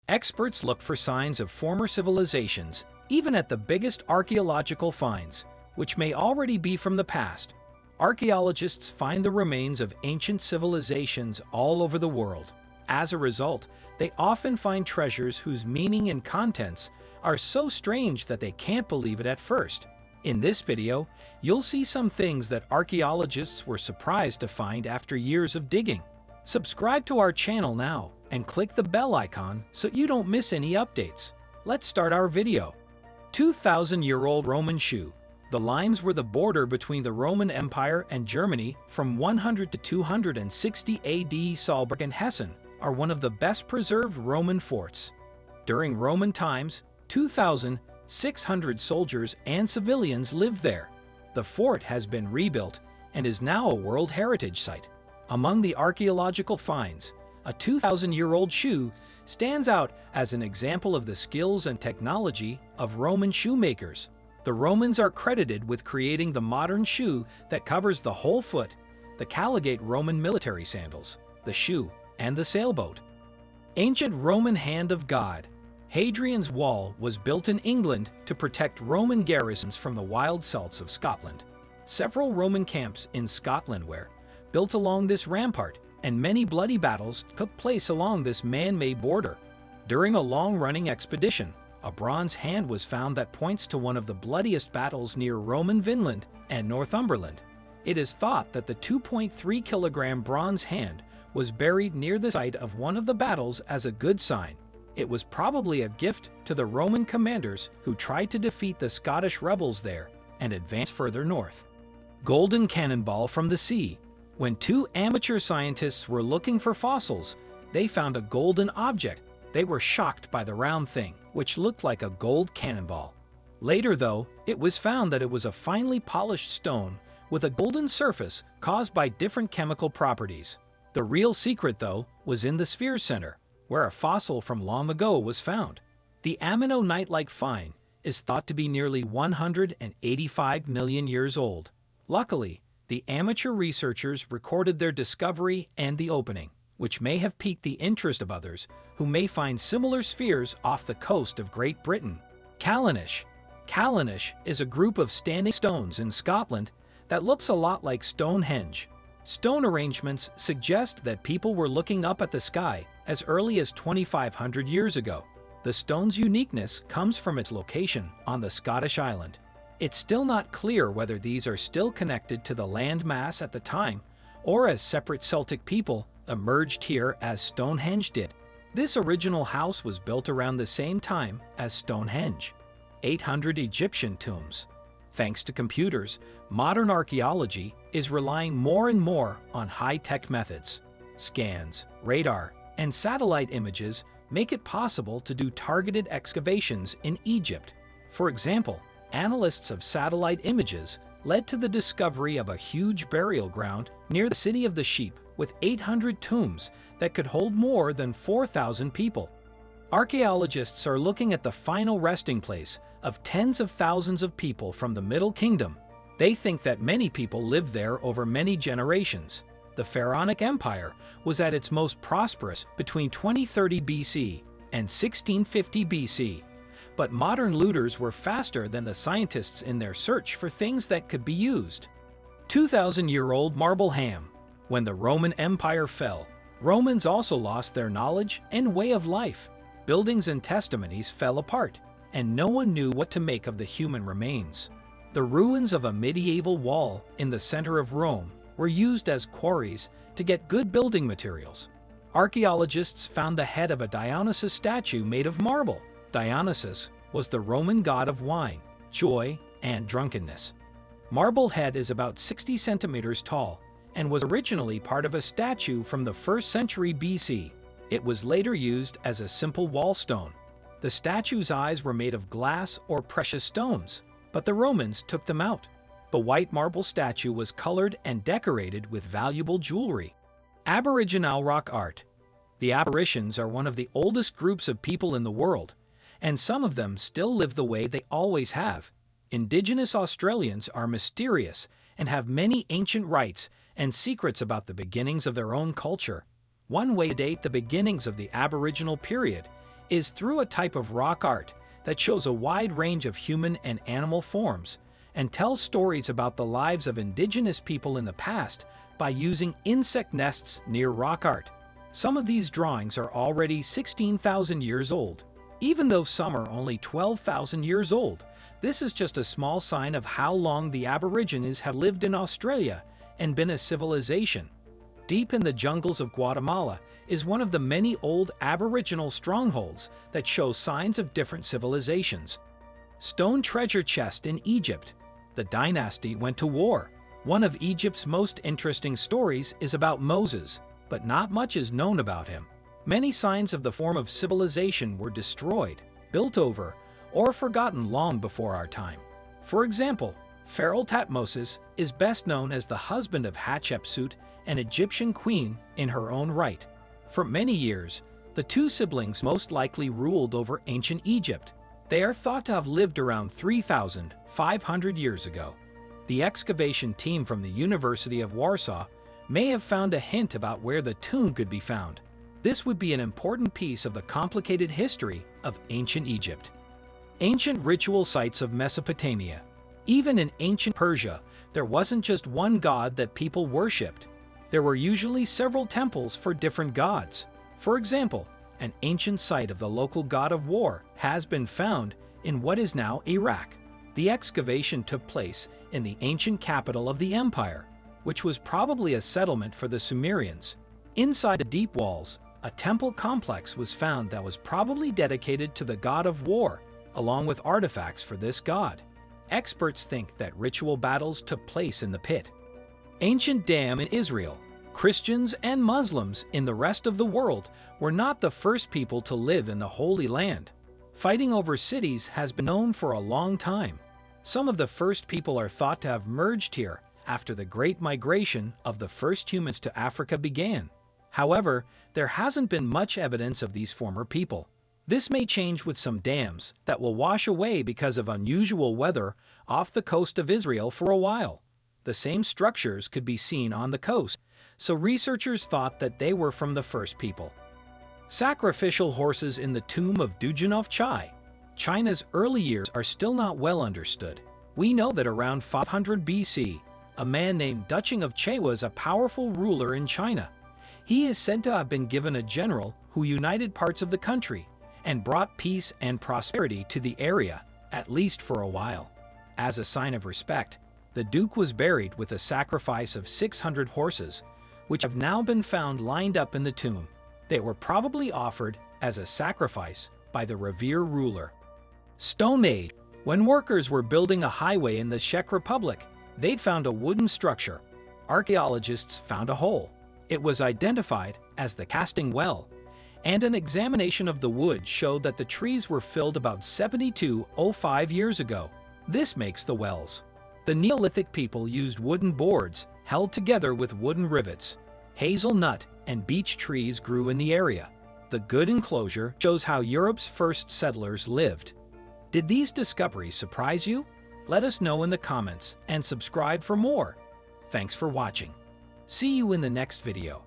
Experts look for signs of former civilizations, even at the biggest archaeological finds, which may already be from the past. Archaeologists find the remains of ancient civilizations all over the world. As a result, they often find treasures whose meaning and contents are so strange that they can't believe it at first. In this video, you'll see some things that archaeologists were surprised to find after years of digging. Subscribe to our channel now and click the bell icon so you don't miss any updates. Let's start our video. 2,000-year-old Roman shoe. The limes were the border between the Roman Empire and Germany from 100 to 260 AD. Salberg and Hessen are one of the best preserved Roman forts. During Roman times, 2,600 soldiers and civilians lived there. The fort has been rebuilt and is now a World Heritage Site. Among the archaeological finds, a 2,000-year-old shoe stands out as an example of the skills and technology of Roman shoemakers. The Romans are credited with creating the modern shoe that covers the whole foot, the caligate Roman military sandals, the shoe, and the sailboat. Ancient Roman Hand of God. Hadrian's Wall was built in England to protect Roman garrisons from the wild Celts of Scotland. Several Roman camps in Scotland were built along this rampart, and many bloody battles took place along this man-made border. During a long-running expedition, a bronze hand was found that points to one of the bloodiest battles near Roman Vinland and Northumberland. It is thought that the 2.3-kilogram bronze hand was buried near the site of one of the battles as a good sign. It was probably a gift to the Roman commanders who tried to defeat the Scottish rebels there and advance further north. Golden cannonball from the sea. When two amateur scientists were looking for fossils, they found a golden object. They were shocked by the round thing, which looked like a gold cannonball. Later, though, it was found that it was a finely polished stone with a golden surface caused by different chemical properties. The real secret, though, was in the sphere center, where a fossil from long ago was found. The ammonite-like find is thought to be nearly 185 million years old. Luckily, the amateur researchers recorded their discovery and the opening, which may have piqued the interest of others who may find similar spheres off the coast of Great Britain. Callanish. Callanish is a group of standing stones in Scotland that looks a lot like Stonehenge. Stone arrangements suggest that people were looking up at the sky as early as 2,500 years ago. The stone's uniqueness comes from its location on the Scottish island. It's still not clear whether these are still connected to the land mass at the time, or as separate Celtic people emerged here as Stonehenge did. This original house was built around the same time as Stonehenge. 800 Egyptian tombs. Thanks to computers, modern archaeology is relying more and more on high-tech methods. Scans, radar, and satellite images make it possible to do targeted excavations in Egypt. For example, analysts of satellite images led to the discovery of a huge burial ground near the City of the Sheep with 800 tombs that could hold more than 4,000 people. Archaeologists are looking at the final resting place of tens of thousands of people from the Middle Kingdom. They think that many people lived there over many generations. The Pharaonic Empire was at its most prosperous between 2030 BC and 1650 BC. But modern looters were faster than the scientists in their search for things that could be used. 2,000-year-old marble ham. When the Roman Empire fell, Romans also lost their knowledge and way of life. Buildings and testimonies fell apart, and no one knew what to make of the human remains. The ruins of a medieval wall in the center of Rome were used as quarries to get good building materials. Archaeologists found the head of a Dionysus statue made of marble. Dionysus was the Roman god of wine, joy, and drunkenness. Marble head is about 60 centimeters tall and was originally part of a statue from the 1st century BC. It was later used as a simple wall stone. The statue's eyes were made of glass or precious stones, but the Romans took them out. The white marble statue was colored and decorated with valuable jewelry. Aboriginal rock art. The Aborigines are one of the oldest groups of people in the world, and some of them still live the way they always have. Indigenous Australians are mysterious and have many ancient rites and secrets about the beginnings of their own culture. One way to date the beginnings of the Aboriginal period is through a type of rock art that shows a wide range of human and animal forms and tells stories about the lives of indigenous people in the past by using insect nests near rock art. Some of these drawings are already 16,000 years old. Even though some are only 12,000 years old, this is just a small sign of how long the Aborigines have lived in Australia and been a civilization. Deep in the jungles of Guatemala is one of the many old Aboriginal strongholds that show signs of different civilizations. Stone treasure chest in Egypt. The dynasty went to war. One of Egypt's most interesting stories is about Moses, but not much is known about him. Many signs of the form of civilization were destroyed, built over, or forgotten long before our time. For example, Pharaoh Thutmose is best known as the husband of Hatshepsut, an Egyptian queen in her own right. For many years, the two siblings most likely ruled over ancient Egypt. They are thought to have lived around 3,500 years ago. The excavation team from the University of Warsaw may have found a hint about where the tomb could be found. This would be an important piece of the complicated history of ancient Egypt. Ancient ritual sites of Mesopotamia. Even in ancient Persia, there wasn't just one god that people worshipped. There were usually several temples for different gods. For example, an ancient site of the local god of war has been found in what is now Iraq. The excavation took place in the ancient capital of the empire, which was probably a settlement for the Sumerians. Inside the deep walls, a temple complex was found that was probably dedicated to the god of war, along with artifacts for this god. Experts think that ritual battles took place in the pit. Ancient dam in Israel. Christians and Muslims in the rest of the world were not the first people to live in the Holy Land. Fighting over cities has been known for a long time. Some of the first people are thought to have merged here after the Great Migration of the first humans to Africa began. However, there hasn't been much evidence of these former people. This may change with some dams that will wash away because of unusual weather off the coast of Israel for a while. The same structures could be seen on the coast, so researchers thought that they were from the first people. Sacrificial horses in the tomb of Dujanov Chai. China's early years are still not well understood. We know that around 500 BC, a man named Ducheng of Che was a powerful ruler in China. He is said to have been given a general who united parts of the country and brought peace and prosperity to the area, at least for a while. As a sign of respect, the Duke was buried with a sacrifice of 600 horses, which have now been found lined up in the tomb. They were probably offered as a sacrifice by the revered ruler. Stone Age. When workers were building a highway in the Czech Republic, they'd found a wooden structure. Archaeologists found a hole. It was identified as the casting well, and an examination of the wood showed that the trees were filled about 7205 years ago. This makes the wells. The Neolithic people used wooden boards held together with wooden rivets. Hazelnut and beech trees grew in the area. The good enclosure shows how Europe's first settlers lived. Did these discoveries surprise you? Let us know in the comments and subscribe for more. Thanks for watching. See you in the next video.